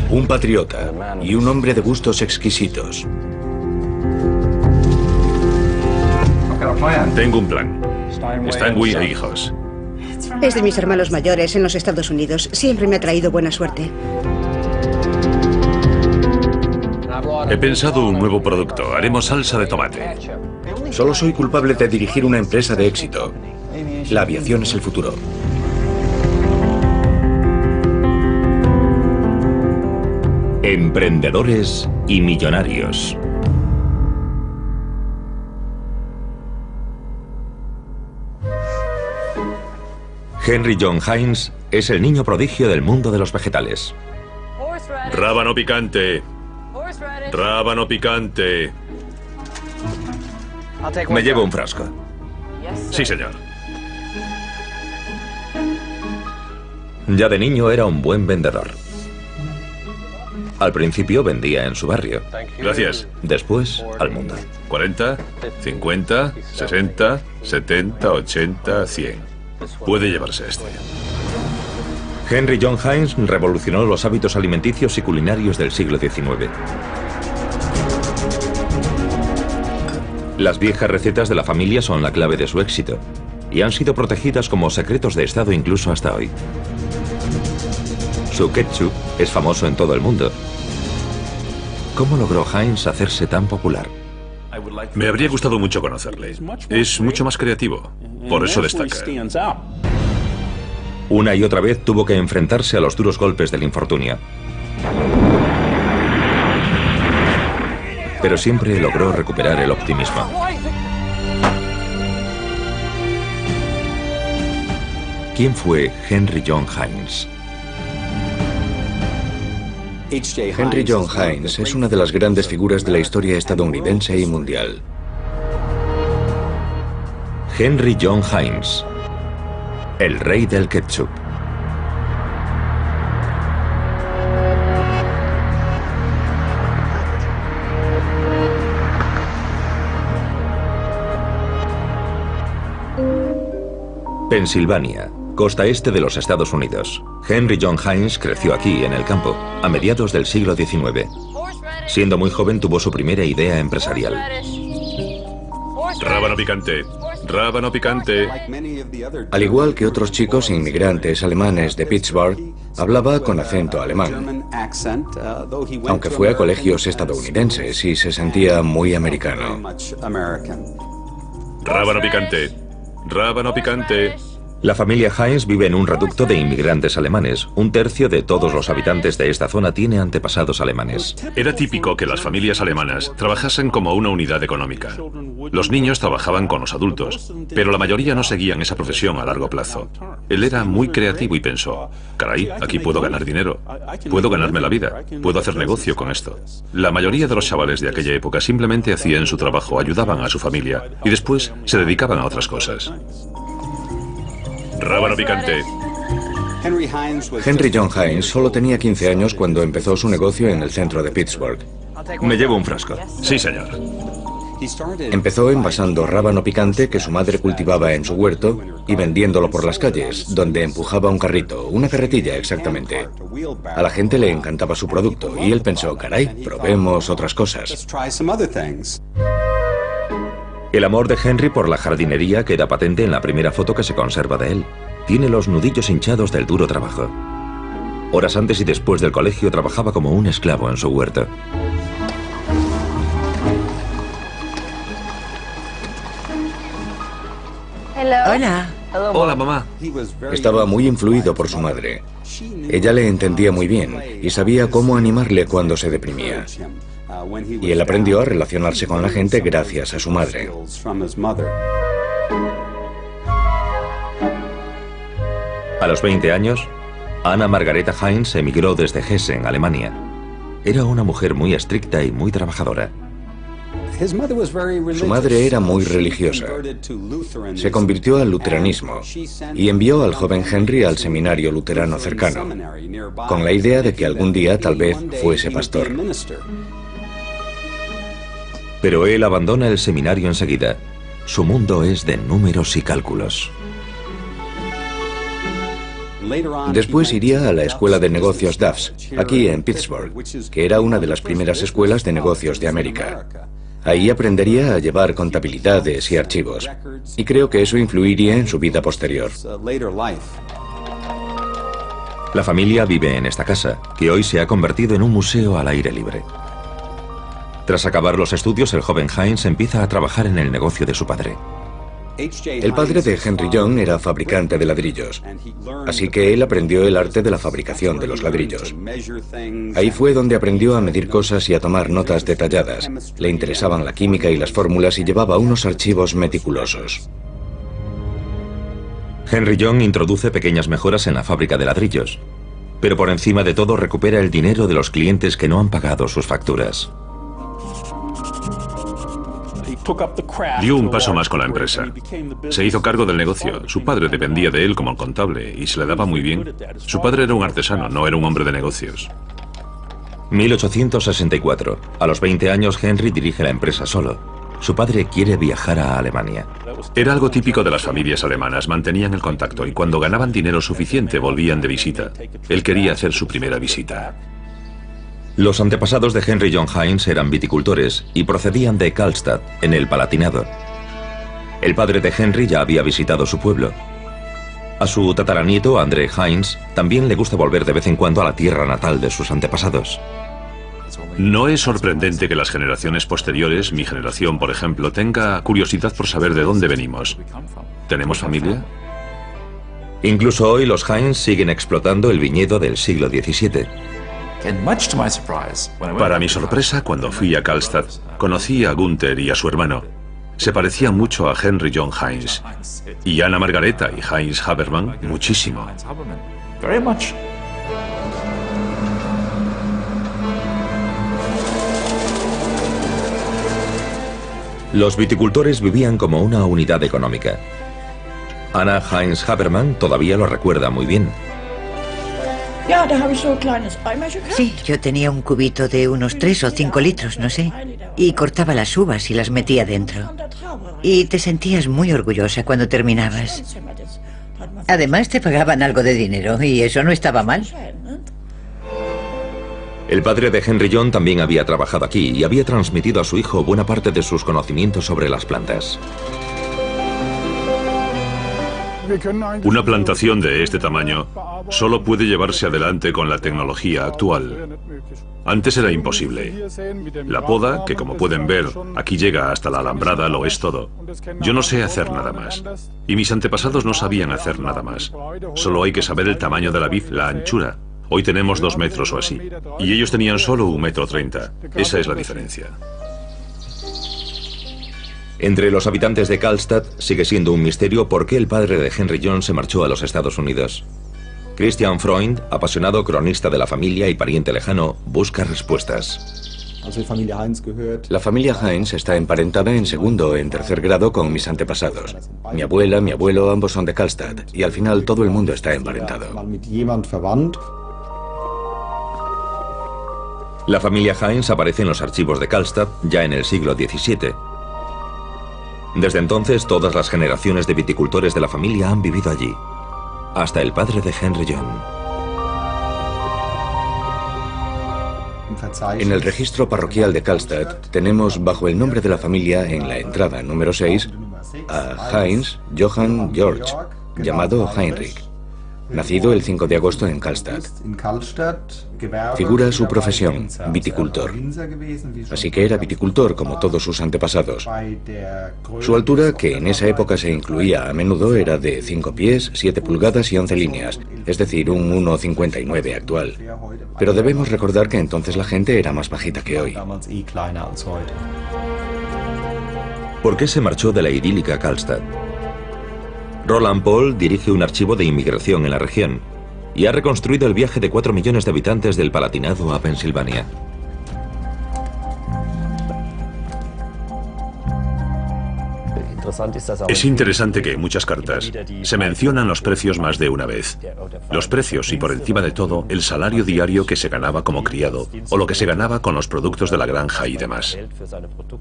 Un patriota y un hombre de gustos exquisitos. Tengo un plan. Steinway e hijos. Es de mis hermanos mayores en los Estados Unidos. Siempre me ha traído buena suerte. He pensado un nuevo producto. Haremos salsa de tomate. Solo soy culpable de dirigir una empresa de éxito. La aviación es el futuro. Emprendedores y millonarios. Henry John Heinz es el niño prodigio del mundo de los vegetales. Rábano picante. Rábano picante. Me llevo un frasco. Sí, señor. Ya de niño era un buen vendedor. Al principio vendía en su barrio. Gracias. Después, al mundo. 40, 50, 60, 70, 80, 100. Puede llevarse este. Henry John Heinz revolucionó los hábitos alimenticios y culinarios del siglo XIX. Las viejas recetas de la familia son la clave de su éxito y han sido protegidas como secretos de Estado incluso hasta hoy. Su ketchup es famoso en todo el mundo. ¿Cómo logró Heinz hacerse tan popular? Me habría gustado mucho conocerle. Es mucho más creativo. Por eso destaca. Una y otra vez tuvo que enfrentarse a los duros golpes del infortunio. Pero siempre logró recuperar el optimismo. ¿Quién fue Henry John Heinz? Henry John Heinz es una de las grandes figuras de la historia estadounidense y mundial. Henry John Heinz, el rey del ketchup. Pensilvania, costa este de los Estados Unidos. Henry John Heinz creció aquí, en el campo, a mediados del siglo XIX. Siendo muy joven tuvo su primera idea empresarial. Rábano picante. Rábano picante. Al igual que otros chicos inmigrantes alemanes de Pittsburgh, hablaba con acento alemán, aunque fue a colegios estadounidenses y se sentía muy americano. Rábano picante. Rábano picante. La familia Heinz vive en un reducto de inmigrantes alemanes. Un tercio de todos los habitantes de esta zona tiene antepasados alemanes. Era típico que las familias alemanas trabajasen como una unidad económica. Los niños trabajaban con los adultos, pero la mayoría no seguían esa profesión a largo plazo. Él era muy creativo y pensó, caray, aquí puedo ganar dinero, puedo ganarme la vida, puedo hacer negocio con esto. La mayoría de los chavales de aquella época simplemente hacían su trabajo, ayudaban a su familia y después se dedicaban a otras cosas. Rábano picante. Henry John Heinz solo tenía 15 años cuando empezó su negocio en el centro de Pittsburgh. Me llevo un frasco. Sí, señor. Empezó envasando rábano picante que su madre cultivaba en su huerto y vendiéndolo por las calles, donde empujaba un carrito, una carretilla exactamente. A la gente le encantaba su producto y él pensó, caray, probemos otras cosas. El amor de Henry por la jardinería queda patente en la primera foto que se conserva de él. Tiene los nudillos hinchados del duro trabajo. Horas antes y después del colegio trabajaba como un esclavo en su huerto. Hola. Hola, mamá. Estaba muy influido por su madre. Ella le entendía muy bien y sabía cómo animarle cuando se deprimía. Y él aprendió a relacionarse con la gente gracias a su madre. A los 20 años, Anna Margareta Heinz emigró desde Hessen, Alemania. Era una mujer muy estricta y muy trabajadora. Su madre era muy religiosa. Se convirtió al luteranismo y envió al joven Henry al seminario luterano cercano, con la idea de que algún día tal vez fuese pastor. Pero él abandona el seminario enseguida. Su mundo es de números y cálculos. Después iría a la Escuela de Negocios Duff's, aquí en Pittsburgh, que era una de las primeras escuelas de negocios de América. Ahí aprendería a llevar contabilidades y archivos, y creo que eso influiría en su vida posterior. La familia vive en esta casa, que hoy se ha convertido en un museo al aire libre. Tras acabar los estudios, el joven Heinz empieza a trabajar en el negocio de su padre. El padre de Henry Young era fabricante de ladrillos, así que él aprendió el arte de la fabricación de los ladrillos. Ahí fue donde aprendió a medir cosas y a tomar notas detalladas. Le interesaban la química y las fórmulas y llevaba unos archivos meticulosos. Henry Young introduce pequeñas mejoras en la fábrica de ladrillos, pero por encima de todo recupera el dinero de los clientes que no han pagado sus facturas. Dio un paso más con la empresa. Se hizo cargo del negocio. Su padre dependía de él como contable y se le daba muy bien. Su padre era un artesano, no era un hombre de negocios. 1864. A los 20 años, Henry dirige la empresa solo. Su padre quiere viajar a Alemania. Era algo típico de las familias alemanas. Mantenían el contacto y cuando ganaban dinero suficiente volvían de visita. Él quería hacer su primera visita. Los antepasados de Henry John Heinz eran viticultores y procedían de Karlstadt, en el Palatinado. El padre de Henry ya había visitado su pueblo. A su tataranieto, André Heinz, también le gusta volver de vez en cuando a la tierra natal de sus antepasados. No es sorprendente que las generaciones posteriores, mi generación por ejemplo, tenga curiosidad por saber de dónde venimos. ¿Tenemos familia? Incluso hoy los Heinz siguen explotando el viñedo del siglo XVII. Para mi sorpresa, cuando fui a Karlstadt, conocí a Gunther y a su hermano. Se parecían mucho a Henry John Heinz. Y Anna Margareta y Heinz Habermann, muchísimo. Los viticultores vivían como una unidad económica. Anna Heinz Habermann todavía lo recuerda muy bien. Sí, yo tenía un cubito de unos 3 o 5 litros, no sé, y cortaba las uvas y las metía dentro. Y te sentías muy orgullosa cuando terminabas. Además te pagaban algo de dinero y eso no estaba mal. El padre de Henry John también había trabajado aquí y había transmitido a su hijo buena parte de sus conocimientos sobre las plantas. Una plantación de este tamaño solo puede llevarse adelante con la tecnología actual. Antes era imposible. La poda, que como pueden ver, aquí llega hasta la alambrada, lo es todo. Yo no sé hacer nada más. Y mis antepasados no sabían hacer nada más. Solo hay que saber el tamaño de la vid, la anchura. Hoy tenemos 2 metros o así. Y ellos tenían solo 1,30 m. Esa es la diferencia. Entre los habitantes de Karlstadt sigue siendo un misterio por qué el padre de Henry John se marchó a los Estados Unidos. Christian Freund, apasionado cronista de la familia y pariente lejano, busca respuestas. La familia Heinz está emparentada en segundo o en tercer grado con mis antepasados. Mi abuela, mi abuelo, ambos son de Karlstadt, y al final todo el mundo está emparentado. La familia Heinz aparece en los archivos de Karlstadt ya en el siglo XVII. Desde entonces, todas las generaciones de viticultores de la familia han vivido allí, hasta el padre de Henry John. En el registro parroquial de Karlstadt tenemos bajo el nombre de la familia en la entrada número 6 a Heinz Johann Georg, llamado Heinrich, nacido el 5 de agosto en Karlstadt. Figura su profesión, viticultor. Así que era viticultor como todos sus antepasados. Su altura, que en esa época se incluía a menudo, era de 5 pies, 7 pulgadas y 11 líneas, es decir, un 1,59 actual. Pero debemos recordar que entonces la gente era más bajita que hoy. ¿Por qué se marchó de la idílica Karlstadt? Roland Paul dirige un archivo de inmigración en la región y ha reconstruido el viaje de 4 millones de habitantes del Palatinado a Pensilvania. Es interesante que en muchas cartas se mencionan los precios más de una vez. Los precios y por encima de todo el salario diario que se ganaba como criado o lo que se ganaba con los productos de la granja y demás.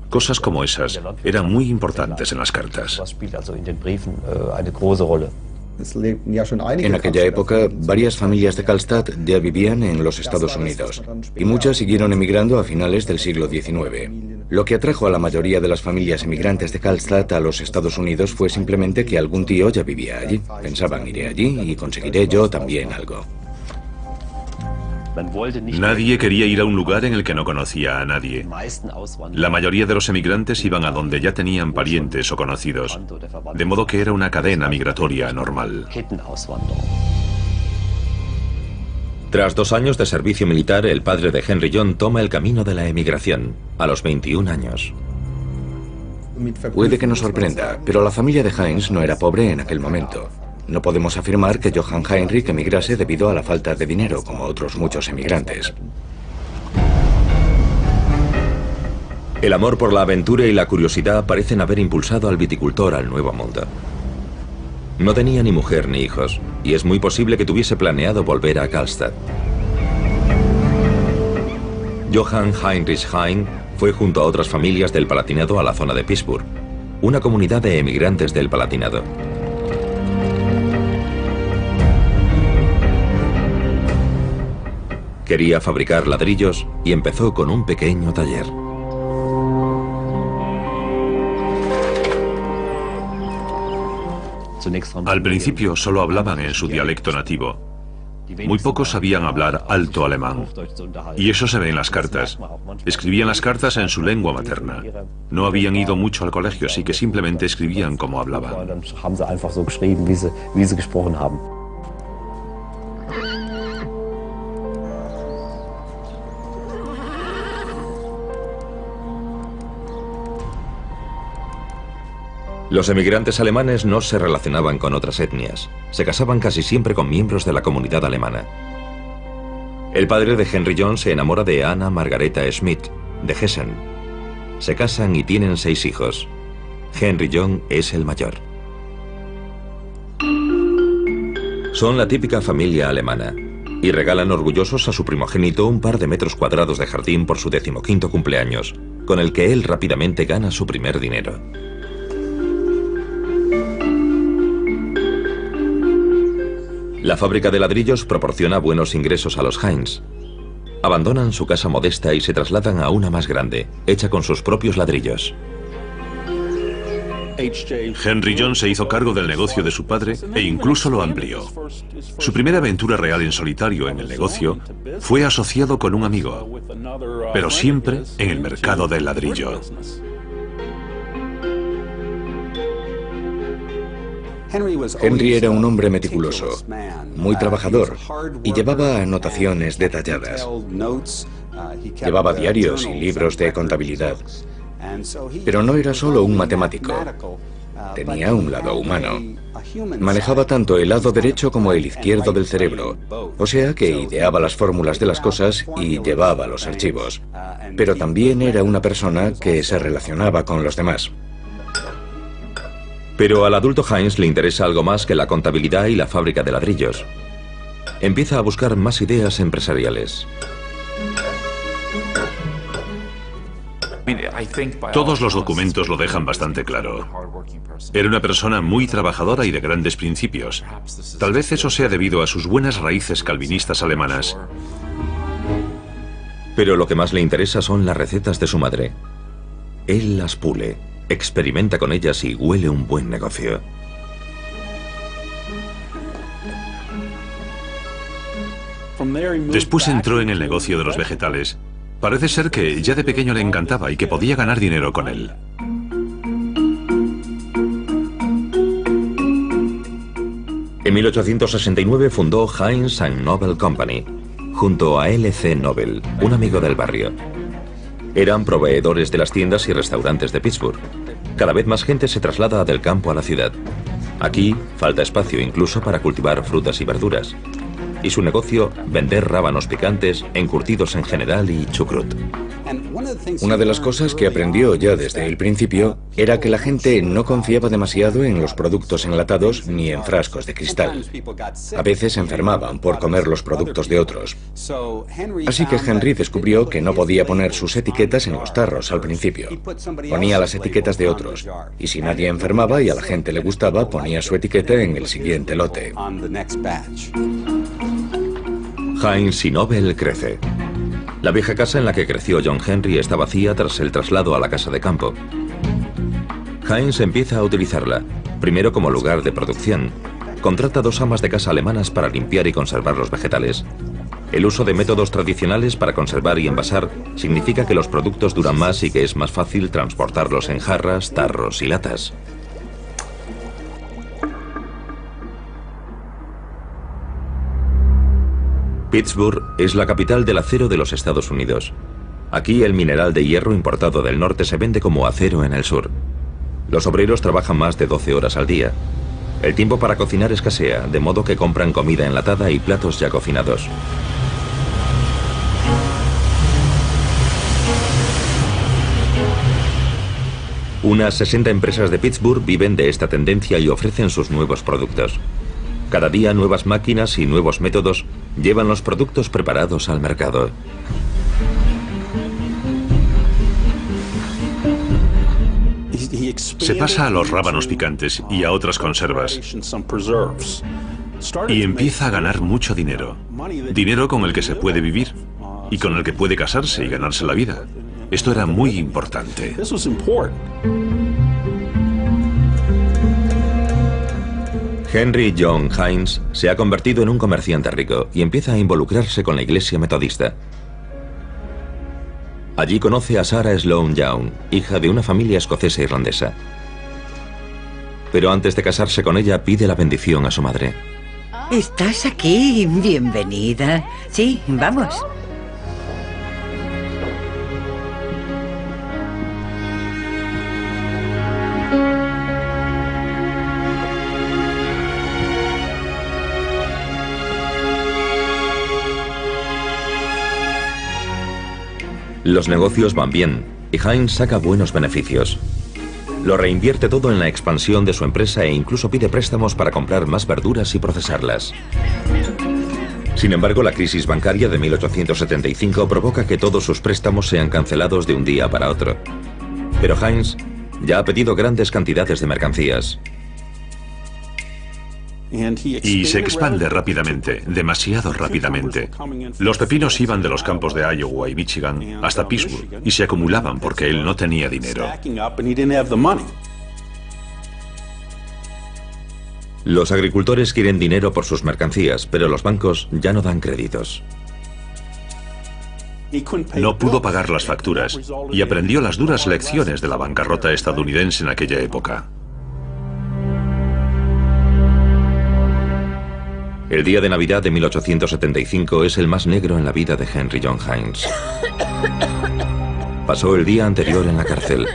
Cosas como esas eran muy importantes en las cartas. En aquella época, varias familias de Karlstadt ya vivían en los Estados Unidos y muchas siguieron emigrando a finales del siglo XIX. Lo que atrajo a la mayoría de las familias emigrantes de Karlstadt a los Estados Unidos fue simplemente que algún tío ya vivía allí. Pensaban, iré allí y conseguiré yo también algo. Nadie quería ir a un lugar en el que no conocía a nadie. La mayoría de los emigrantes iban a donde ya tenían parientes o conocidos, de modo que era una cadena migratoria normal. Tras 2 años de servicio militar, el padre de Henry John toma el camino de la emigración, a los 21 años. Puede que nos sorprenda, pero la familia de Heinz no era pobre en aquel momento. No podemos afirmar que Johann Heinrich emigrase debido a la falta de dinero, como otros muchos emigrantes. El amor por la aventura y la curiosidad parecen haber impulsado al viticultor al Nuevo Mundo. No tenía ni mujer ni hijos, y es muy posible que tuviese planeado volver a Karlstadt. Johann Heinrich Hein fue junto a otras familias del Palatinado a la zona de Pittsburgh, una comunidad de emigrantes del Palatinado. Quería fabricar ladrillos y empezó con un pequeño taller. Al principio solo hablaban en su dialecto nativo. Muy pocos sabían hablar alto alemán. Y eso se ve en las cartas. Escribían las cartas en su lengua materna. No habían ido mucho al colegio, así que simplemente escribían como hablaban. Los emigrantes alemanes no se relacionaban con otras etnias. Se casaban casi siempre con miembros de la comunidad alemana. El padre de Henry John se enamora de Anna Margareta Schmidt, de Hessen. Se casan y tienen 6 hijos. Henry John es el mayor. Son la típica familia alemana y regalan orgullosos a su primogénito un par de metros cuadrados de jardín por su 15º cumpleaños, con el que él rápidamente gana su primer dinero. La fábrica de ladrillos proporciona buenos ingresos a los Heinz. Abandonan su casa modesta y se trasladan a una más grande, hecha con sus propios ladrillos. Henry John se hizo cargo del negocio de su padre e incluso lo amplió. Su primera aventura real en solitario en el negocio fue asociado con un amigo, pero siempre en el mercado del ladrillo. Henry era un hombre meticuloso, muy trabajador, y llevaba anotaciones detalladas. Llevaba diarios y libros de contabilidad. Pero no era solo un matemático. Tenía un lado humano. Manejaba tanto el lado derecho como el izquierdo del cerebro, o sea que ideaba las fórmulas de las cosas y llevaba los archivos. Pero también era una persona que se relacionaba con los demás. Pero al adulto Heinz le interesa algo más que la contabilidad y la fábrica de ladrillos. Empieza a buscar más ideas empresariales. Todos los documentos lo dejan bastante claro. Era una persona muy trabajadora y de grandes principios. Tal vez eso sea debido a sus buenas raíces calvinistas alemanas. Pero lo que más le interesa son las recetas de su madre. Él las pule, experimenta con ellas y huele un buen negocio. Después entró en el negocio de los vegetales. Parece ser que ya de pequeño le encantaba y que podía ganar dinero con él. En 1869 fundó Heinz & Nobel Company, junto a L.C. Nobel, un amigo del barrio. Eran proveedores de las tiendas y restaurantes de Pittsburgh. Cada vez más gente se traslada del campo a la ciudad. Aquí falta espacio incluso para cultivar frutas y verduras. Y su negocio, vender rábanos picantes, encurtidos en general y chucrut. Una de las cosas que aprendió ya desde el principio era que la gente no confiaba demasiado en los productos enlatados ni en frascos de cristal. A veces enfermaban por comer los productos de otros. Así que Henry descubrió que no podía poner sus etiquetas en los tarros al principio. Ponía las etiquetas de otros, y si nadie enfermaba y a la gente le gustaba, ponía su etiqueta en el siguiente lote. Heinz y Nobel crece. La vieja casa en la que creció John Henry está vacía tras el traslado a la casa de campo. Heinz empieza a utilizarla, primero como lugar de producción. Contrata 2 amas de casa alemanas para limpiar y conservar los vegetales. El uso de métodos tradicionales para conservar y envasar significa que los productos duran más y que es más fácil transportarlos en jarras, tarros y latas. Pittsburgh es la capital del acero de los Estados Unidos. Aquí el mineral de hierro importado del norte se vende como acero en el sur. Los obreros trabajan más de 12 horas al día. El tiempo para cocinar escasea, de modo que compran comida enlatada y platos ya cocinados. Unas 60 empresas de Pittsburgh viven de esta tendencia y ofrecen sus nuevos productos. Cada día nuevas máquinas y nuevos métodos llevan los productos preparados al mercado. Se pasa a los rábanos picantes y a otras conservas y empieza a ganar mucho dinero. Dinero con el que se puede vivir y con el que puede casarse y ganarse la vida. Esto era muy importante. Henry John Heinz se ha convertido en un comerciante rico y empieza a involucrarse con la iglesia metodista. Allí conoce a Sarah Sloan Young, hija de una familia escocesa irlandesa. Pero antes de casarse con ella pide la bendición a su madre. ¿Estás aquí? Bienvenida. Sí, vamos. Los negocios van bien y Heinz saca buenos beneficios. Lo reinvierte todo en la expansión de su empresa e incluso pide préstamos para comprar más verduras y procesarlas. Sin embargo, la crisis bancaria de 1875 provoca que todos sus préstamos sean cancelados de un día para otro. Pero Heinz ya ha pedido grandes cantidades de mercancías. Y se expande rápidamente, demasiado rápidamente. Los pepinos iban de los campos de Iowa y Michigan hasta Pittsburgh y se acumulaban porque él no tenía dinero. Los agricultores quieren dinero por sus mercancías, pero los bancos ya no dan créditos. No pudo pagar las facturas y aprendió las duras lecciones de la bancarrota estadounidense en aquella época. El día de Navidad de 1875 es el más negro en la vida de Henry John Heinz. Pasó el día anterior en la cárcel.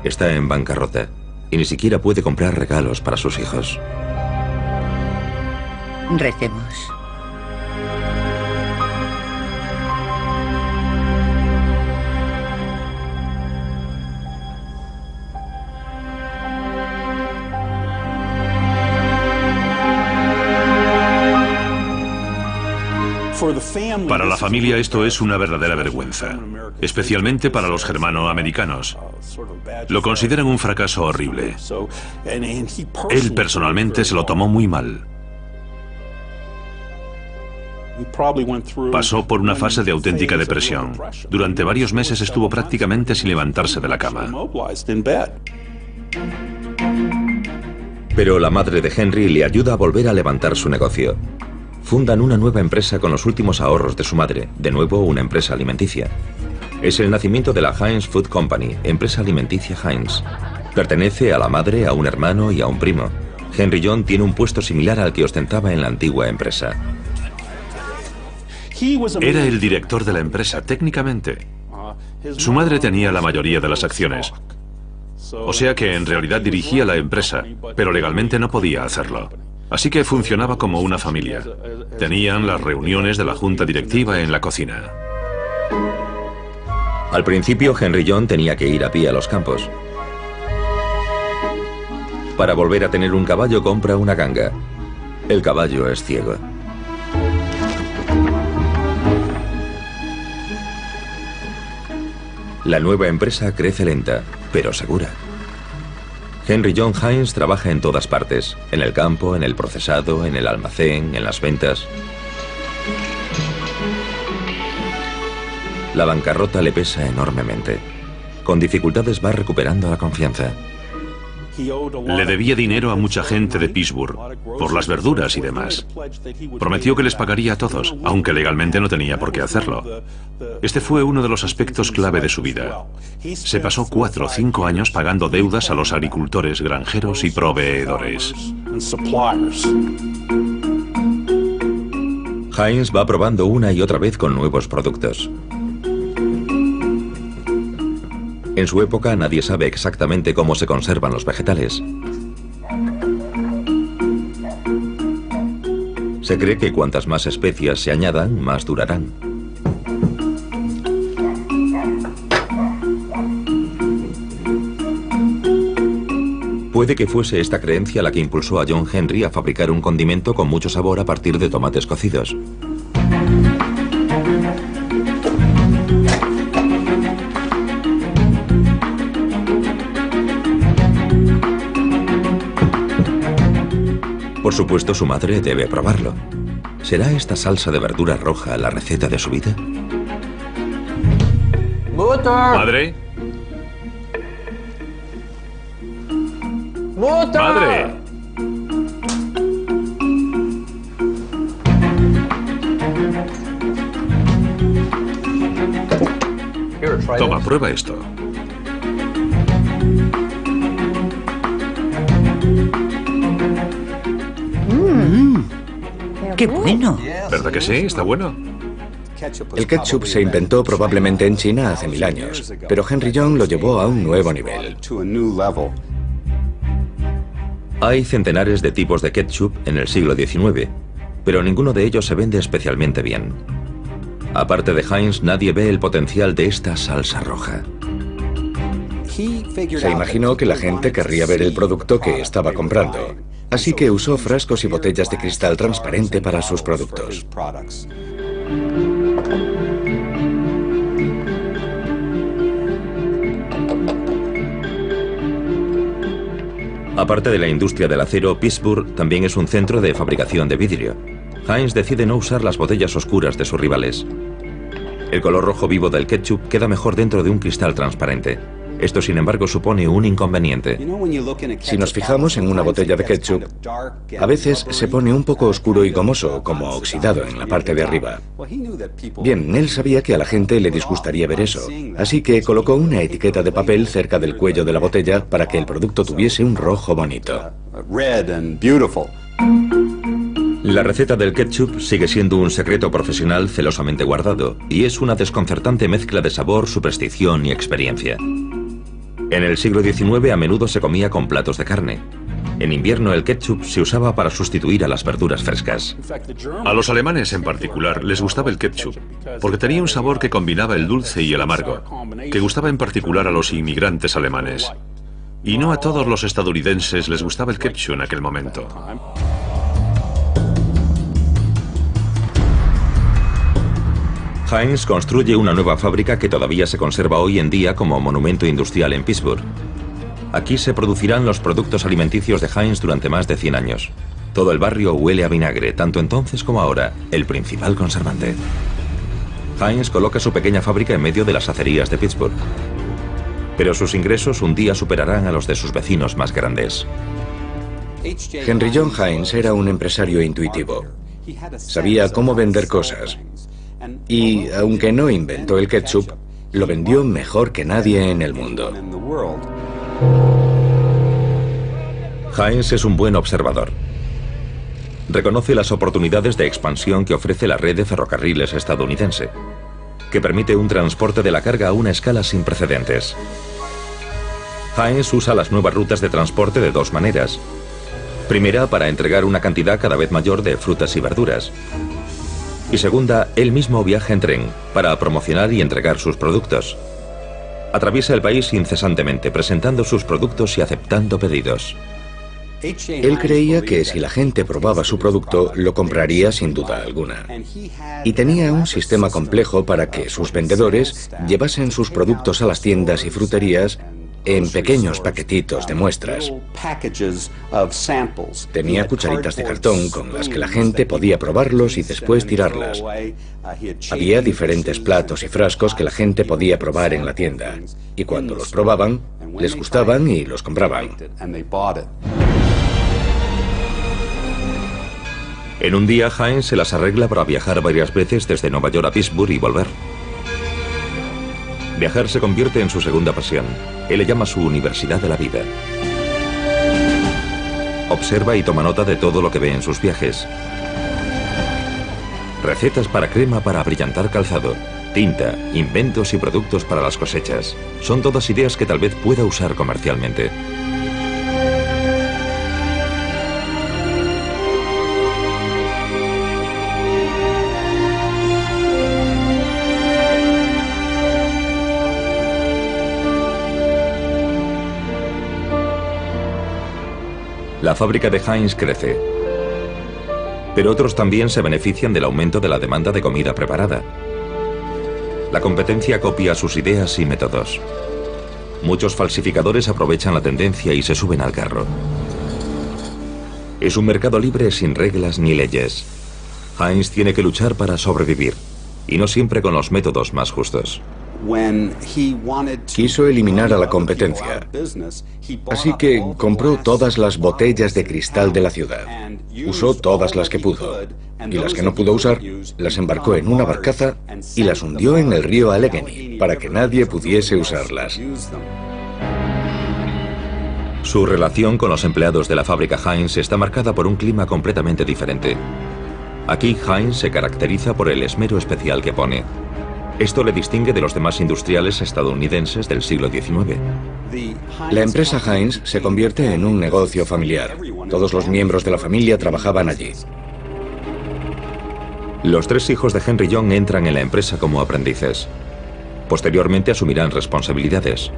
Está en bancarrota y ni siquiera puede comprar regalos para sus hijos. Recemos. Para la familia esto es una verdadera vergüenza, especialmente para los germanoamericanos. Lo consideran un fracaso horrible. Él personalmente se lo tomó muy mal. Pasó por una fase de auténtica depresión. Durante varios meses estuvo prácticamente sin levantarse de la cama. Pero la madre de Henry le ayuda a volver a levantar su negocio. Fundan una nueva empresa con los últimos ahorros de su madre, de nuevo una empresa alimenticia. Es el nacimiento de la Heinz Food Company, empresa alimenticia Heinz. Pertenece a la madre, a un hermano y a un primo. Henry John tiene un puesto similar al que ostentaba en la antigua empresa. Era el director de la empresa, técnicamente. Su madre tenía la mayoría de las acciones. O sea que en realidad dirigía la empresa, pero legalmente no podía hacerlo. Así que funcionaba como una familia. Tenían las reuniones de la junta directiva en la cocina. Al principio, Henry John tenía que ir a pie a los campos. Para volver a tener un caballo, compra una ganga. El caballo es ciego. La nueva empresa crece lenta, pero segura. Henry John Heinz trabaja en todas partes, en el campo, en el procesado, en el almacén, en las ventas. La bancarrota le pesa enormemente. Con dificultades va recuperando la confianza. Le debía dinero a mucha gente de Pittsburgh, por las verduras y demás. Prometió que les pagaría a todos, aunque legalmente no tenía por qué hacerlo. Este fue uno de los aspectos clave de su vida. Se pasó 4 o 5 años pagando deudas a los agricultores, granjeros y proveedores. Heinz va probando una y otra vez con nuevos productos. En su época nadie sabe exactamente cómo se conservan los vegetales. Se cree que cuantas más especias se añadan, más durarán. Puede que fuese esta creencia la que impulsó a John Henry a fabricar un condimento con mucho sabor a partir de tomates cocidos. Por supuesto, su madre debe probarlo. ¿Será esta salsa de verdura roja la receta de su vida? ¿Madre? ¡Madre! Toma, prueba esto. ¡Qué bueno! ¿Verdad que sí? ¿Está bueno? El ketchup se inventó probablemente en China hace 1000 años, pero Henry John lo llevó a un nuevo nivel. Hay centenares de tipos de ketchup en el siglo XIX, pero ninguno de ellos se vende especialmente bien. Aparte de Heinz, nadie ve el potencial de esta salsa roja. Se imaginó que la gente querría ver el producto que estaba comprando, así que usó frascos y botellas de cristal transparente para sus productos. Aparte de la industria del acero, Pittsburgh también es un centro de fabricación de vidrio. Heinz decide no usar las botellas oscuras de sus rivales. El color rojo vivo del ketchup queda mejor dentro de un cristal transparente. Esto, sin embargo, supone un inconveniente. Si nos fijamos en una botella de ketchup, a veces se pone un poco oscuro y gomoso, como oxidado en la parte de arriba. Bien, él sabía que a la gente le disgustaría ver eso, así que colocó una etiqueta de papel cerca del cuello de la botella para que el producto tuviese un rojo bonito. La receta del ketchup sigue siendo un secreto profesional celosamente guardado, y es una desconcertante mezcla de sabor, superstición y experiencia. En el siglo XIX a menudo se comía con platos de carne. En invierno el ketchup se usaba para sustituir a las verduras frescas. A los alemanes en particular les gustaba el ketchup, porque tenía un sabor que combinaba el dulce y el amargo, que gustaba en particular a los inmigrantes alemanes. Y no a todos los estadounidenses les gustaba el ketchup en aquel momento. Heinz construye una nueva fábrica que todavía se conserva hoy en día como monumento industrial en Pittsburgh. Aquí se producirán los productos alimenticios de Heinz durante más de 100 años. Todo el barrio huele a vinagre, tanto entonces como ahora, el principal conservante. Heinz coloca su pequeña fábrica en medio de las acerías de Pittsburgh. Pero sus ingresos un día superarán a los de sus vecinos más grandes. Henry John Heinz era un empresario intuitivo. Sabía cómo vender cosas. Y, aunque no inventó el ketchup, lo vendió mejor que nadie en el mundo. Heinz es un buen observador. Reconoce las oportunidades de expansión que ofrece la red de ferrocarriles estadounidense, que permite un transporte de la carga a una escala sin precedentes. Heinz usa las nuevas rutas de transporte de dos maneras. Primera, para entregar una cantidad cada vez mayor de frutas y verduras. Y segunda, él mismo viaja en tren para promocionar y entregar sus productos. Atraviesa el país incesantemente, presentando sus productos y aceptando pedidos. Él creía que si la gente probaba su producto, lo compraría sin duda alguna. Y tenía un sistema complejo para que sus vendedores llevasen sus productos a las tiendas y fruterías en pequeños paquetitos de muestras. Tenía cucharitas de cartón con las que la gente podía probarlos y después tirarlas. Había diferentes platos y frascos que la gente podía probar en la tienda. Y cuando los probaban, les gustaban y los compraban. En un día, Heinz se las arregla para viajar varias veces desde Nueva York a Pittsburgh y volver. Viajar se convierte en su segunda pasión. Él le llama su universidad de la vida. Observa y toma nota de todo lo que ve en sus viajes. Recetas para crema para abrillantar calzado, tinta, inventos y productos para las cosechas. Son todas ideas que tal vez pueda usar comercialmente. La fábrica de Heinz crece, pero otros también se benefician del aumento de la demanda de comida preparada. La competencia copia sus ideas y métodos. Muchos falsificadores aprovechan la tendencia y se suben al carro. Es un mercado libre sin reglas ni leyes. Heinz tiene que luchar para sobrevivir, y no siempre con los métodos más justos. Quiso eliminar a la competencia, así que compró todas las botellas de cristal de la ciudad. Usó todas las que pudo, y las que no pudo usar, las embarcó en una barcaza y las hundió en el río Allegheny para que nadie pudiese usarlas. Su relación con los empleados de la fábrica Heinz está marcada por un clima completamente diferente. Aquí Heinz se caracteriza por el esmero especial que pone. Esto le distingue de los demás industriales estadounidenses del siglo XIX. La empresa Heinz se convierte en un negocio familiar. Todos los miembros de la familia trabajaban allí. Los tres hijos de Henry John entran en la empresa como aprendices. Posteriormente asumirán responsabilidades.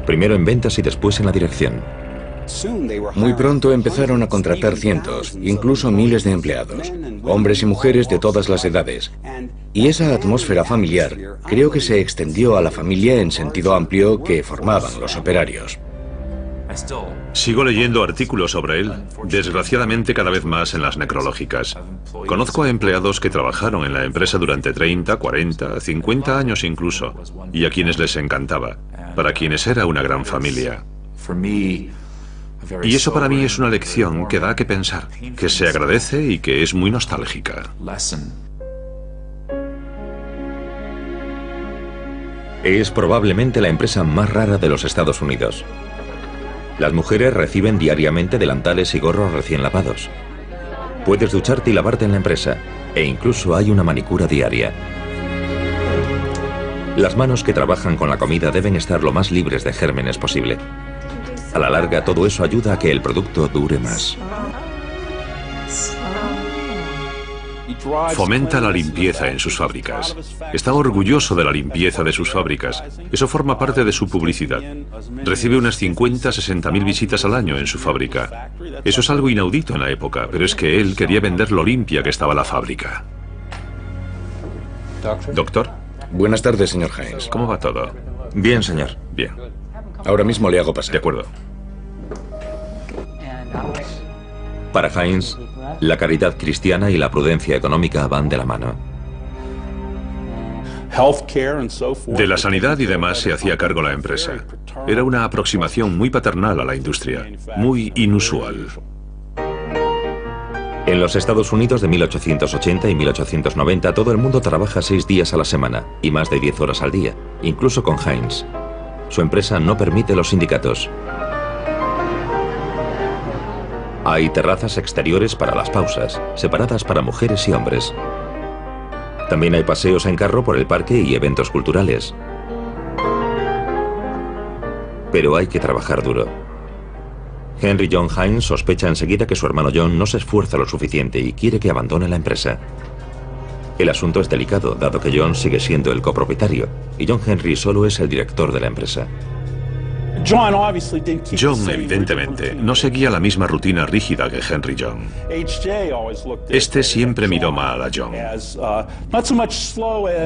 Primero en ventas y después en la dirección. Muy pronto empezaron a contratar cientos, incluso miles de empleados, hombres y mujeres de todas las edades. Y esa atmósfera familiar creo que se extendió a la familia en sentido amplio que formaban los operarios. Sigo leyendo artículos sobre él, desgraciadamente cada vez más en las necrológicas. Conozco a empleados que trabajaron en la empresa durante 30, 40, 50 años incluso, y a quienes les encantaba, para quienes era una gran familia. Y eso para mí es una lección que da que pensar, que se agradece y que es muy nostálgica. Es probablemente la empresa más rara de los Estados Unidos. Las mujeres reciben diariamente delantales y gorros recién lavados. Puedes ducharte y lavarte en la empresa, e incluso hay una manicura diaria. Las manos que trabajan con la comida deben estar lo más libres de gérmenes posible. A la larga, todo eso ayuda a que el producto dure más. Fomenta la limpieza en sus fábricas. Está orgulloso de la limpieza de sus fábricas. Eso forma parte de su publicidad. Recibe unas 50-60 mil visitas al año en su fábrica. Eso es algo inaudito en la época, pero es que él quería vender lo limpia que estaba la fábrica. Doctor. Buenas tardes, señor Heinz. ¿Cómo va todo? Bien, señor. Bien. Ahora mismo le hago pasar. De acuerdo. Para Heinz, la caridad cristiana y la prudencia económica van de la mano. De la sanidad y demás se hacía cargo la empresa. Era una aproximación muy paternal a la industria, muy inusual. En los Estados Unidos de 1880 y 1890 todo el mundo trabaja 6 días a la semana y más de 10 horas al día, incluso con Heinz. Su empresa no permite los sindicatos. Hay terrazas exteriores para las pausas, separadas para mujeres y hombres. También hay paseos en carro por el parque y eventos culturales. Pero hay que trabajar duro. Henry John Heinz sospecha enseguida que su hermano John no se esfuerza lo suficiente y quiere que abandone la empresa. El asunto es delicado, dado que John sigue siendo el copropietario y John Henry solo es el director de la empresa. John, evidentemente, no seguía la misma rutina rígida que Henry John. Este siempre miró mal a John.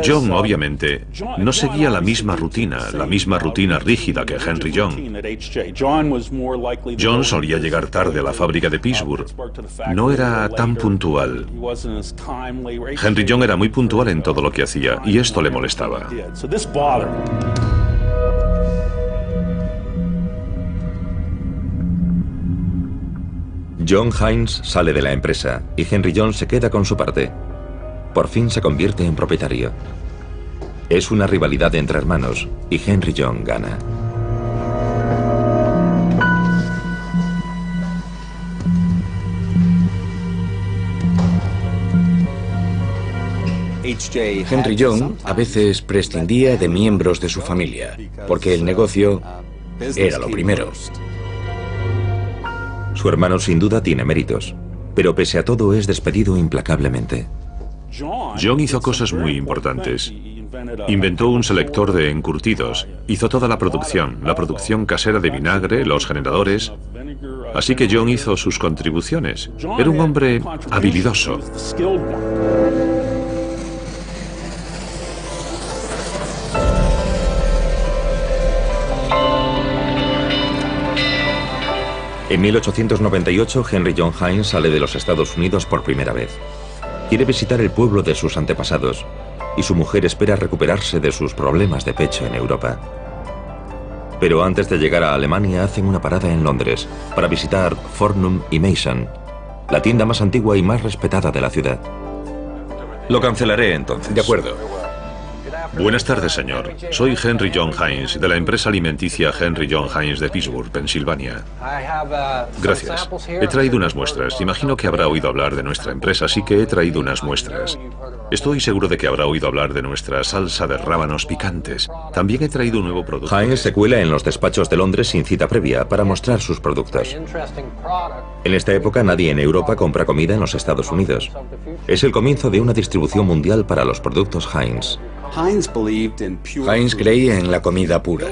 John, obviamente, no seguía la misma rutina rígida que Henry John. John solía llegar tarde a la fábrica de Pittsburgh. No era tan puntual. Henry John era muy puntual en todo lo que hacía, y esto le molestaba. John Hines sale de la empresa y Henry John se queda con su parte. Por fin se convierte en propietario. Es una rivalidad entre hermanos y Henry John gana. Henry John a veces prescindía de miembros de su familia, porque el negocio era lo primero. Su hermano sin duda tiene méritos, pero pese a todo es despedido implacablemente. John hizo cosas muy importantes. Inventó un selector de encurtidos, hizo toda la producción casera de vinagre, los generadores. Así que John hizo sus contribuciones. Era un hombre habilidoso. En 1898, Henry John Hines sale de los Estados Unidos por primera vez. Quiere visitar el pueblo de sus antepasados y su mujer espera recuperarse de sus problemas de pecho en Europa. Pero antes de llegar a Alemania hacen una parada en Londres para visitar Fortnum y Mason, la tienda más antigua y más respetada de la ciudad. Lo cancelaré entonces. De acuerdo. Buenas tardes, señor. Soy Henry John Hines, de la empresa alimenticia Henry John Hines de Pittsburgh, Pensilvania. Gracias. He traído unas muestras. Imagino que habrá oído hablar de nuestra empresa, así que he traído unas muestras. Estoy seguro de que habrá oído hablar de nuestra salsa de rábanos picantes. También he traído un nuevo producto. Hines se cuela en los despachos de Londres sin cita previa para mostrar sus productos. En esta época nadie en Europa compra comida en los Estados Unidos. Es el comienzo de una distribución mundial para los productos Heinz. Heinz creía en la comida pura.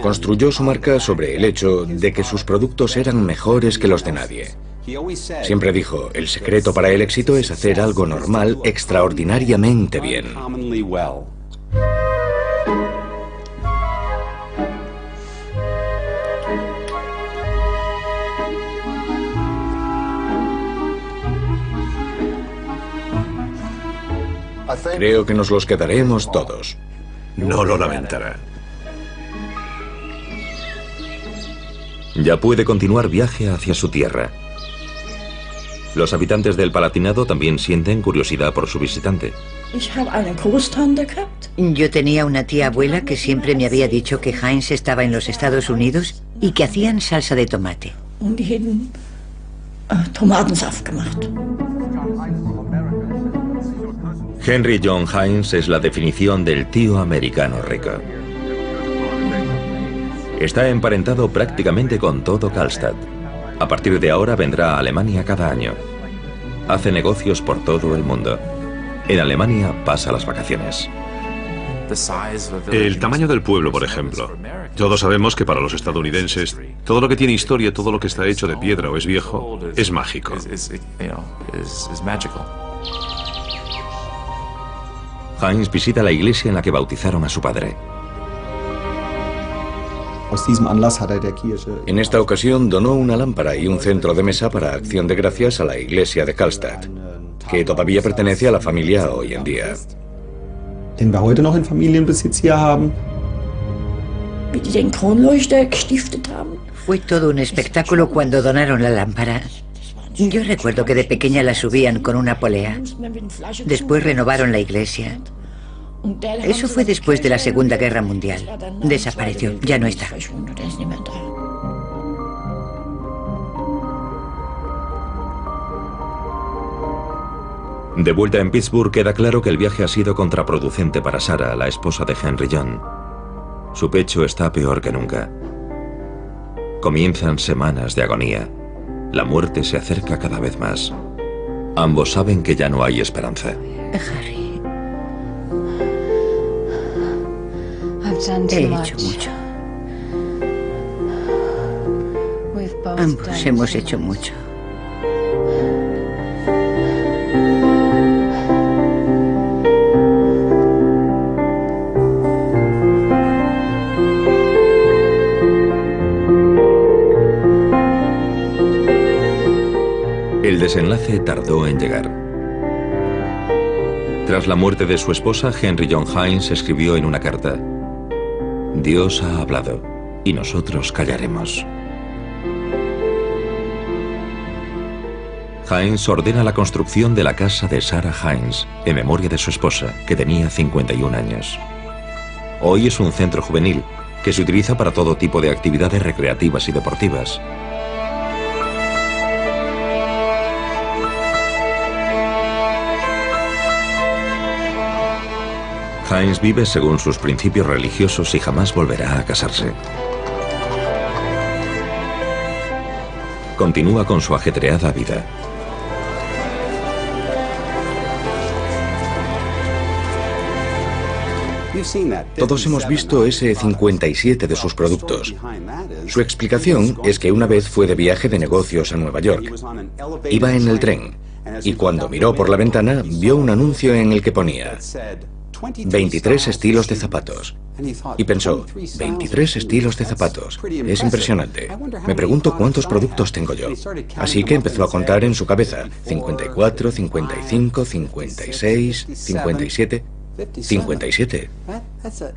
Construyó su marca sobre el hecho de que sus productos eran mejores que los de nadie. Siempre dijo, el secreto para el éxito es hacer algo normal extraordinariamente bien. Creo que nos los quedaremos todos. No lo lamentará. Ya puede continuar viaje hacia su tierra. Los habitantes del Palatinado también sienten curiosidad por su visitante. Yo tenía una tía abuela que siempre me había dicho que Heinz estaba en los Estados Unidos y que hacían salsa de tomate. Henry John Heinz es la definición del tío americano rico. Está emparentado prácticamente con todo Karlstad. A partir de ahora vendrá a Alemania cada año. Hace negocios por todo el mundo. En Alemania pasa las vacaciones. El tamaño del pueblo, por ejemplo. Todos sabemos que para los estadounidenses, todo lo que tiene historia, todo lo que está hecho de piedra o es viejo, es mágico. Heinz visita la iglesia en la que bautizaron a su padre. En esta ocasión donó una lámpara y un centro de mesa para acción de gracias a la iglesia de Karlstad, que todavía pertenece a la familia hoy en día. Fue todo un espectáculo cuando donaron la lámpara. Yo recuerdo que de pequeña la subían con una polea. Después renovaron la iglesia. Eso fue después de la Segunda Guerra Mundial. Desapareció, ya no está. De vuelta en Pittsburgh queda claro que el viaje ha sido contraproducente para Sarah, la esposa de Henry John. Su pecho está peor que nunca. Comienzan semanas de agonía. La muerte se acerca cada vez más. Ambos saben que ya no hay esperanza. Harry. He hecho mucho. Ambos hemos hecho mucho. El desenlace tardó en llegar. Tras la muerte de su esposa, Henry John Heinz escribió en una carta: Dios ha hablado y nosotros callaremos. Heinz ordena la construcción de la casa de Sarah Heinz en memoria de su esposa, que tenía 51 años. Hoy es un centro juvenil que se utiliza para todo tipo de actividades recreativas y deportivas. Heinz vive según sus principios religiosos y jamás volverá a casarse. Continúa con su ajetreada vida. Todos hemos visto ese 57 de sus productos. Su explicación es que una vez fue de viaje de negocios a Nueva York. Iba en el tren y cuando miró por la ventana vio un anuncio en el que ponía 23 estilos de zapatos. Y pensó, 23 estilos de zapatos. Es impresionante. Me pregunto cuántos productos tengo yo. Así que empezó a contar en su cabeza. 54, 55, 56, 57... 57.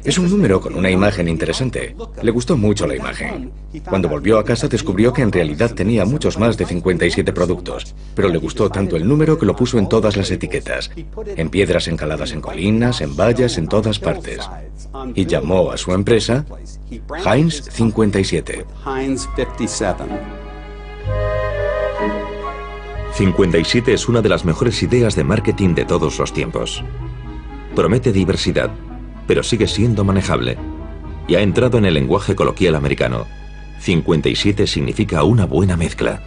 Es un número con una imagen interesante. Le gustó mucho la imagen. Cuando volvió a casa descubrió que en realidad tenía muchos más de 57 productos, pero le gustó tanto el número que lo puso en todas las etiquetas, en piedras encaladas en colinas, en vallas, en todas partes. Y llamó a su empresa Heinz 57. 57 es una de las mejores ideas de marketing de todos los tiempos. Promete diversidad, pero sigue siendo manejable. Y ha entrado en el lenguaje coloquial americano. 57 significa una buena mezcla.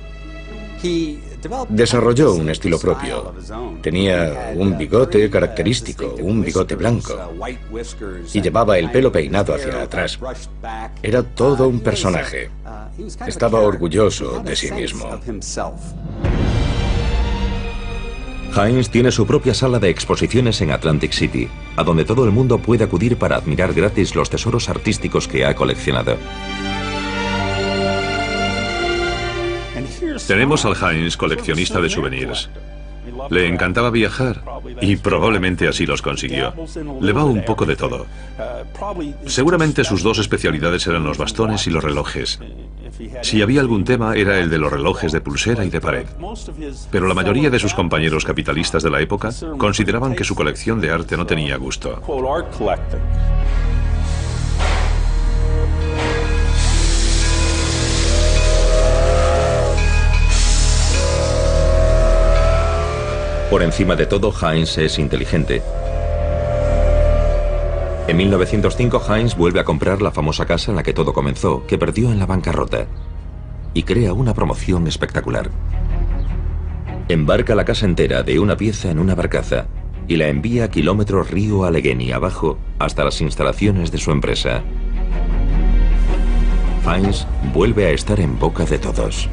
Desarrolló un estilo propio. Tenía un bigote característico, un bigote blanco. Y llevaba el pelo peinado hacia atrás. Era todo un personaje. Estaba orgulloso de sí mismo. Heinz tiene su propia sala de exposiciones en Atlantic City, a donde todo el mundo puede acudir para admirar gratis los tesoros artísticos que ha coleccionado. Tenemos al Heinz coleccionista de souvenirs. Le encantaba viajar y probablemente así los consiguió. Le va un poco de todo. Seguramente sus dos especialidades eran los bastones y los relojes. Si había algún tema era el de los relojes de pulsera y de pared. Pero la mayoría de sus compañeros capitalistas de la época consideraban que su colección de arte no tenía gusto. Por encima de todo, Heinz es inteligente. En 1905, Heinz vuelve a comprar la famosa casa en la que todo comenzó, que perdió en la bancarrota, y crea una promoción espectacular. Embarca la casa entera de una pieza en una barcaza y la envía kilómetros río Allegheny abajo hasta las instalaciones de su empresa. Heinz vuelve a estar en boca de todos.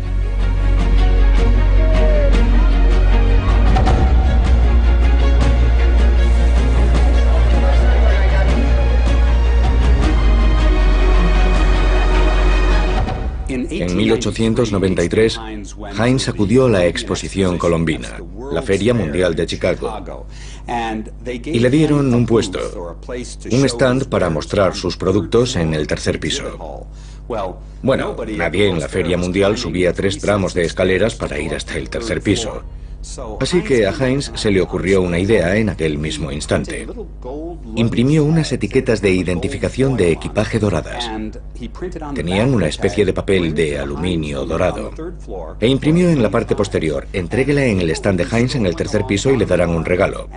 En 1893, Heinz acudió a la Exposición Colombina, la Feria Mundial de Chicago, y le dieron un puesto, un stand para mostrar sus productos en el tercer piso. Bueno, nadie en la Feria Mundial subía 3 tramos de escaleras para ir hasta el tercer piso. Así que a Heinz se le ocurrió una idea en aquel mismo instante. Imprimió unas etiquetas de identificación de equipaje doradas. Tenían una especie de papel de aluminio dorado. E imprimió en la parte posterior: entréguela en el stand de Heinz en el tercer piso y le darán un regalo.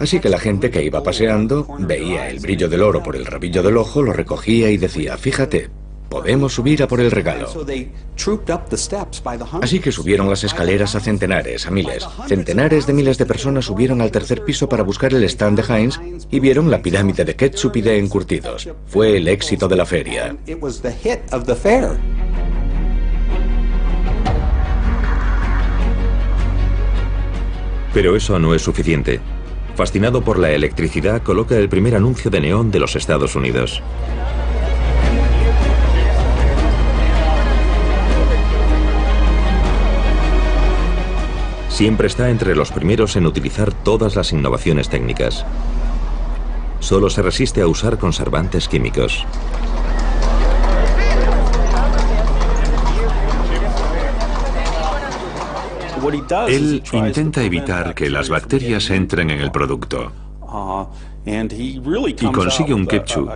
Así que la gente que iba paseando veía el brillo del oro por el rabillo del ojo, lo recogía y decía: fíjate, podemos subir a por el regalo. Así que subieron las escaleras a centenares, a miles. Centenares de miles de personas subieron al tercer piso para buscar el stand de Heinz y vieron la pirámide de ketchup y de encurtidos. Fue el éxito de la feria. Pero eso no es suficiente. Fascinado por la electricidad, coloca el primer anuncio de neón de los Estados Unidos. Siempre está entre los primeros en utilizar todas las innovaciones técnicas. Solo se resiste a usar conservantes químicos. Él intenta evitar que las bacterias entren en el producto. Y consigue un ketchup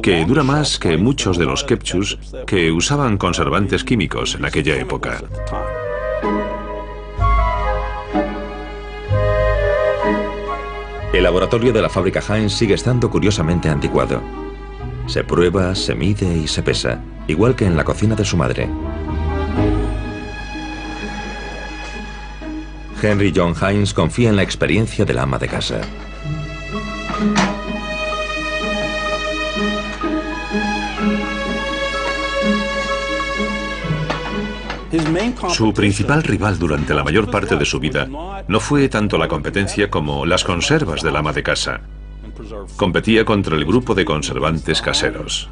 que dura más que muchos de los ketchups que usaban conservantes químicos en aquella época. El laboratorio de la fábrica Heinz sigue estando curiosamente anticuado. Se prueba, se mide y se pesa, igual que en la cocina de su madre. Henry John Heinz confía en la experiencia del ama de casa. Su principal rival durante la mayor parte de su vida no fue tanto la competencia como las conservas del ama de casa. Competía contra el grupo de conservantes caseros.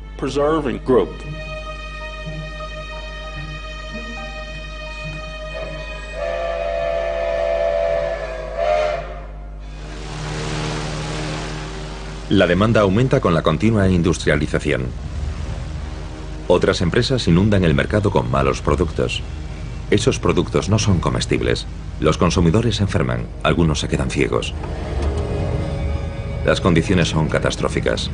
La demanda aumenta con la continua industrialización. Otras empresas inundan el mercado con malos productos. Esos productos no son comestibles. Los consumidores se enferman, algunos se quedan ciegos. Las condiciones son catastróficas.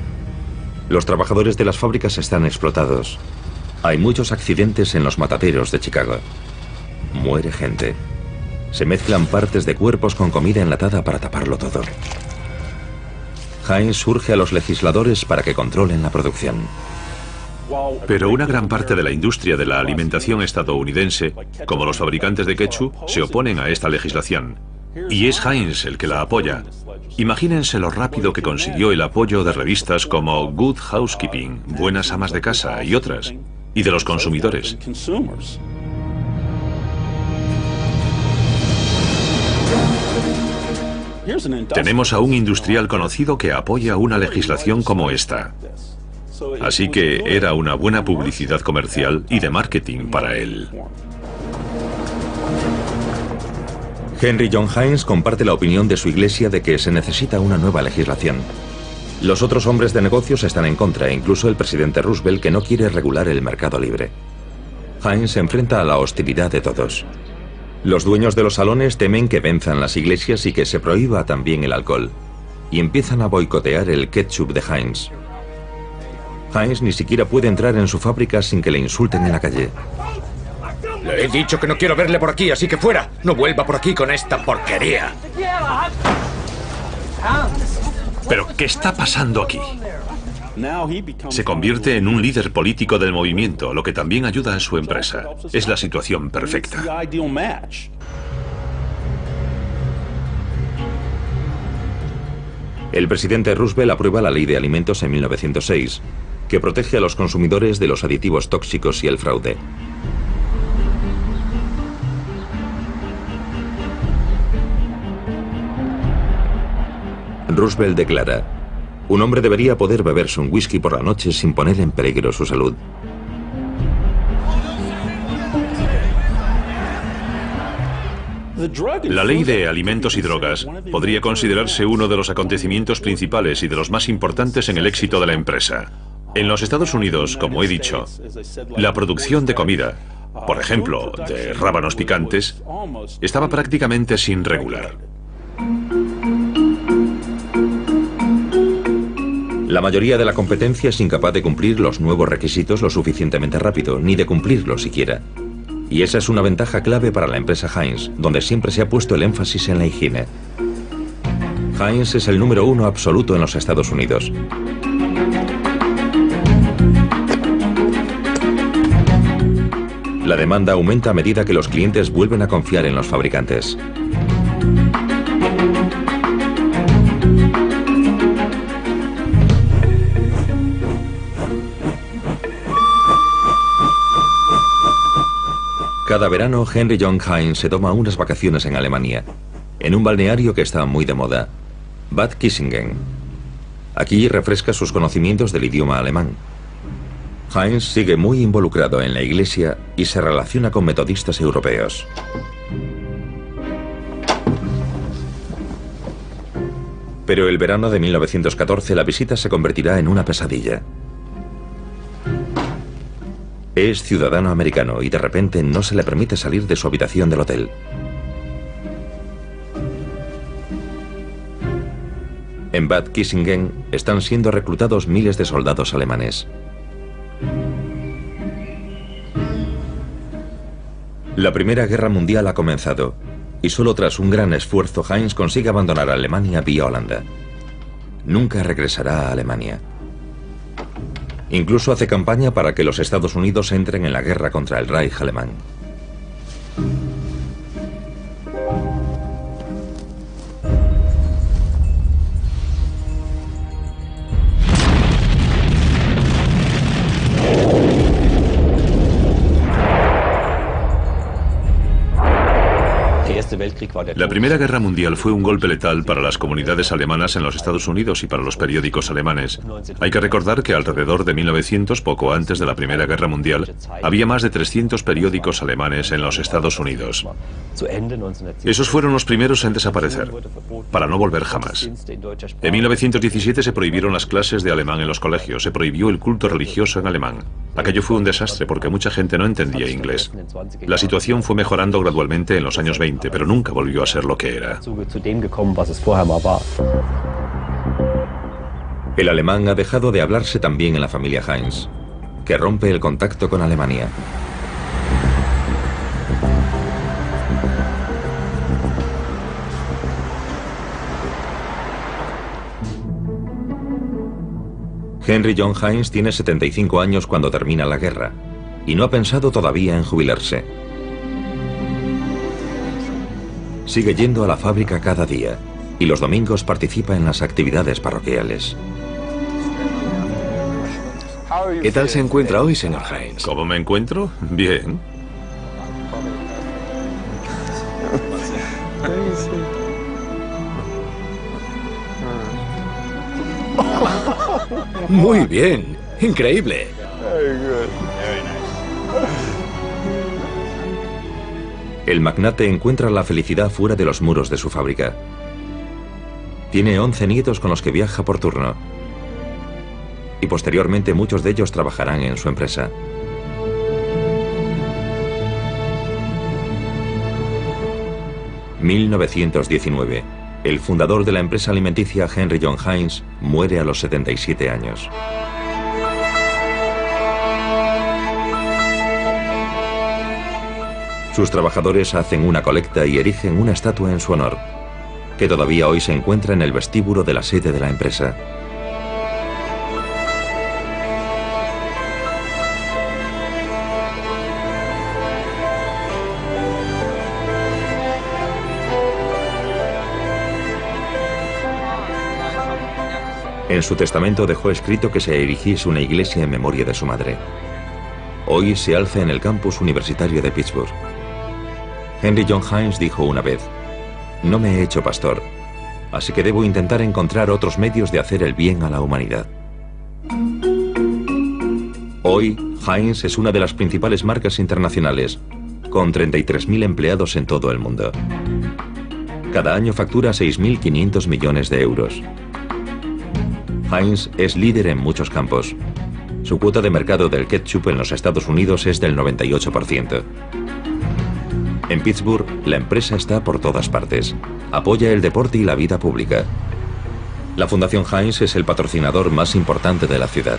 Los trabajadores de las fábricas están explotados. Hay muchos accidentes en los mataderos de Chicago. Muere gente. Se mezclan partes de cuerpos con comida enlatada para taparlo todo. Heinz urge a los legisladores para que controlen la producción. Pero una gran parte de la industria de la alimentación estadounidense, como los fabricantes de ketchup, se oponen a esta legislación. Y es Heinz el que la apoya. Imagínense lo rápido que consiguió el apoyo de revistas como Good Housekeeping, Buenas Amas de Casa y otras, y de los consumidores. Tenemos a un industrial conocido que apoya una legislación como esta. Así que era una buena publicidad comercial y de marketing para él. Henry John Heinz comparte la opinión de su iglesia de que se necesita una nueva legislación. Los otros hombres de negocios están en contra, incluso el presidente Roosevelt, que no quiere regular el mercado libre. Heinz se enfrenta a la hostilidad de todos. Los dueños de los salones temen que venzan las iglesias y que se prohíba también el alcohol, y empiezan a boicotear el ketchup de Heinz. Heinz ni siquiera puede entrar en su fábrica sin que le insulten en la calle. Le he dicho que no quiero verle por aquí, así que fuera. No vuelva por aquí con esta porquería. ¿Pero qué está pasando aquí? Se convierte en un líder político del movimiento, lo que también ayuda a su empresa. Es la situación perfecta. El presidente Roosevelt aprueba la Ley de Alimentos en 1906, que protege a los consumidores de los aditivos tóxicos y el fraude. Roosevelt declara: un hombre debería poder beberse un whisky por la noche sin poner en peligro su salud. La ley de alimentos y drogas podría considerarse uno de los acontecimientos principales y de los más importantes en el éxito de la empresa. En los Estados Unidos, como he dicho, la producción de comida, por ejemplo, de rábanos picantes, estaba prácticamente sin regular. La mayoría de la competencia es incapaz de cumplir los nuevos requisitos lo suficientemente rápido, ni de cumplirlos siquiera. Y esa es una ventaja clave para la empresa Heinz, donde siempre se ha puesto el énfasis en la higiene. Heinz es el número 1 absoluto en los Estados Unidos. La demanda aumenta a medida que los clientes vuelven a confiar en los fabricantes. Cada verano, Henry John Heinz se toma unas vacaciones en Alemania, en un balneario que está muy de moda, Bad Kissingen. Aquí refresca sus conocimientos del idioma alemán. Heinz sigue muy involucrado en la iglesia y se relaciona con metodistas europeos. Pero el verano de 1914 la visita se convertirá en una pesadilla. Es ciudadano americano y de repente no se le permite salir de su habitación del hotel. En Bad Kissingen están siendo reclutados miles de soldados alemanes. La Primera Guerra Mundial ha comenzado y solo tras un gran esfuerzo Heinz consigue abandonar Alemania vía Holanda. Nunca regresará a Alemania. Incluso hace campaña para que los Estados Unidos entren en la guerra contra el Reich alemán. La Primera Guerra Mundial fue un golpe letal para las comunidades alemanas en los Estados Unidos y para los periódicos alemanes. Hay que recordar que alrededor de 1900, poco antes de la Primera Guerra Mundial, había más de 300 periódicos alemanes en los Estados Unidos. Esos fueron los primeros en desaparecer, para no volver jamás. En 1917 se prohibieron las clases de alemán en los colegios, se prohibió el culto religioso en alemán. Aquello fue un desastre porque mucha gente no entendía inglés. La situación fue mejorando gradualmente en los años 20, pero nunca volvió a ser lo que era. El alemán ha dejado de hablarse también en la familia Heinz, que rompe el contacto con Alemania. Henry John Heinz tiene 75 años cuando termina la guerra y no ha pensado todavía en jubilarse. Sigue yendo a la fábrica cada día y los domingos participa en las actividades parroquiales. ¿Qué tal se encuentra hoy, señor Heinz? ¿Cómo me encuentro? Bien. Muy bien, increíble. El magnate encuentra la felicidad fuera de los muros de su fábrica. Tiene 11 nietos con los que viaja por turno. Y posteriormente muchos de ellos trabajarán en su empresa. ...1919... El fundador de la empresa alimenticia Henry John Heinz muere a los 77 años. Sus trabajadores hacen una colecta y erigen una estatua en su honor, que todavía hoy se encuentra en el vestíbulo de la sede de la empresa. En su testamento dejó escrito que se erigiese una iglesia en memoria de su madre. Hoy se alza en el campus universitario de Pittsburgh. Henry John Heinz dijo una vez: "No me he hecho pastor, así que debo intentar encontrar otros medios de hacer el bien a la humanidad". Hoy, Heinz es una de las principales marcas internacionales, con 33.000 empleados en todo el mundo. Cada año factura 6.500 millones de euros. Heinz es líder en muchos campos. Su cuota de mercado del ketchup en los Estados Unidos es del 98%. En Pittsburgh, la empresa está por todas partes. Apoya el deporte y la vida pública. La Fundación Heinz es el patrocinador más importante de la ciudad.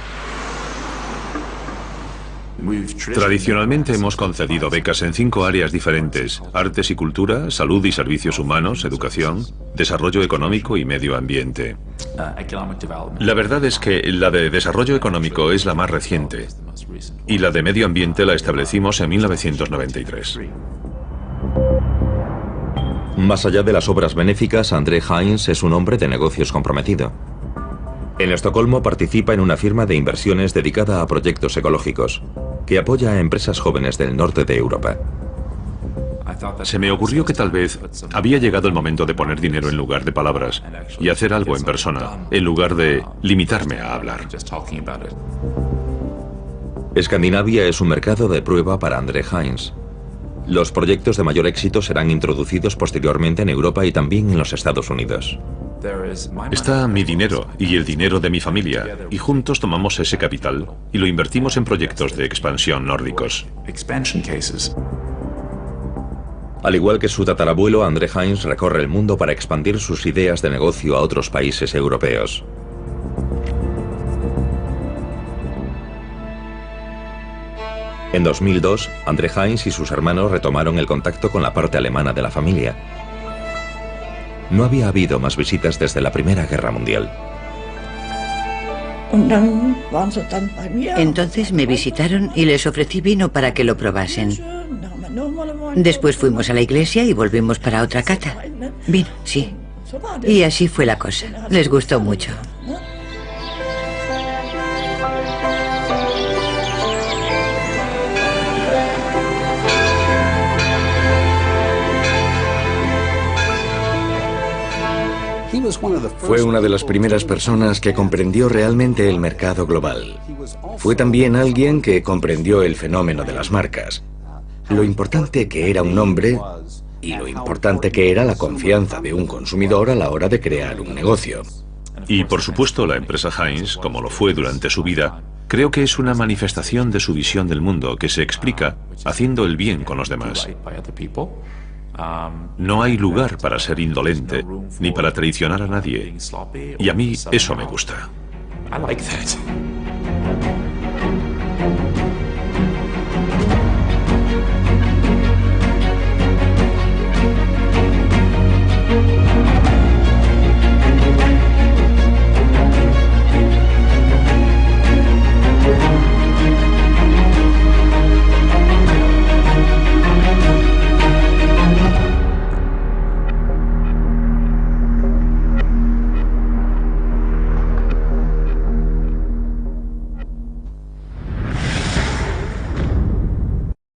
Tradicionalmente hemos concedido becas en 5 áreas diferentes: artes y cultura, salud y servicios humanos, educación, desarrollo económico y medio ambiente. La verdad es que la de desarrollo económico es la más reciente y la de medio ambiente la establecimos en 1993. Más allá de las obras benéficas, André Heinz es un hombre de negocios comprometido. En Estocolmo participa en una firma de inversiones dedicada a proyectos ecológicos, que apoya a empresas jóvenes del norte de Europa. Se me ocurrió que tal vez había llegado el momento de poner dinero en lugar de palabras y hacer algo en persona, en lugar de limitarme a hablar. Escandinavia es un mercado de prueba para André Heinz. Los proyectos de mayor éxito serán introducidos posteriormente en Europa y también en los Estados Unidos. Está mi dinero y el dinero de mi familia, y juntos tomamos ese capital y lo invertimos en proyectos de expansión nórdicos. Al igual que su tatarabuelo, André Heinz recorre el mundo para expandir sus ideas de negocio a otros países europeos. En 2002, André Heinz y sus hermanos retomaron el contacto con la parte alemana de la familia. No había habido más visitas desde la Primera Guerra Mundial. Entonces me visitaron y les ofrecí vino para que lo probasen. Después fuimos a la iglesia y volvimos para otra cata. Vino, sí. Y así fue la cosa. Les gustó mucho. Fue una de las primeras personas que comprendió realmente el mercado global. Fue también alguien que comprendió el fenómeno de las marcas, lo importante que era un nombre y lo importante que era la confianza de un consumidor a la hora de crear un negocio. Y por supuesto la empresa Heinz, como lo fue durante su vida, creo que es una manifestación de su visión del mundo que se explica haciendo el bien con los demás. No hay lugar para ser indolente, ni para traicionar a nadie. Y a mí eso me gusta. I like that.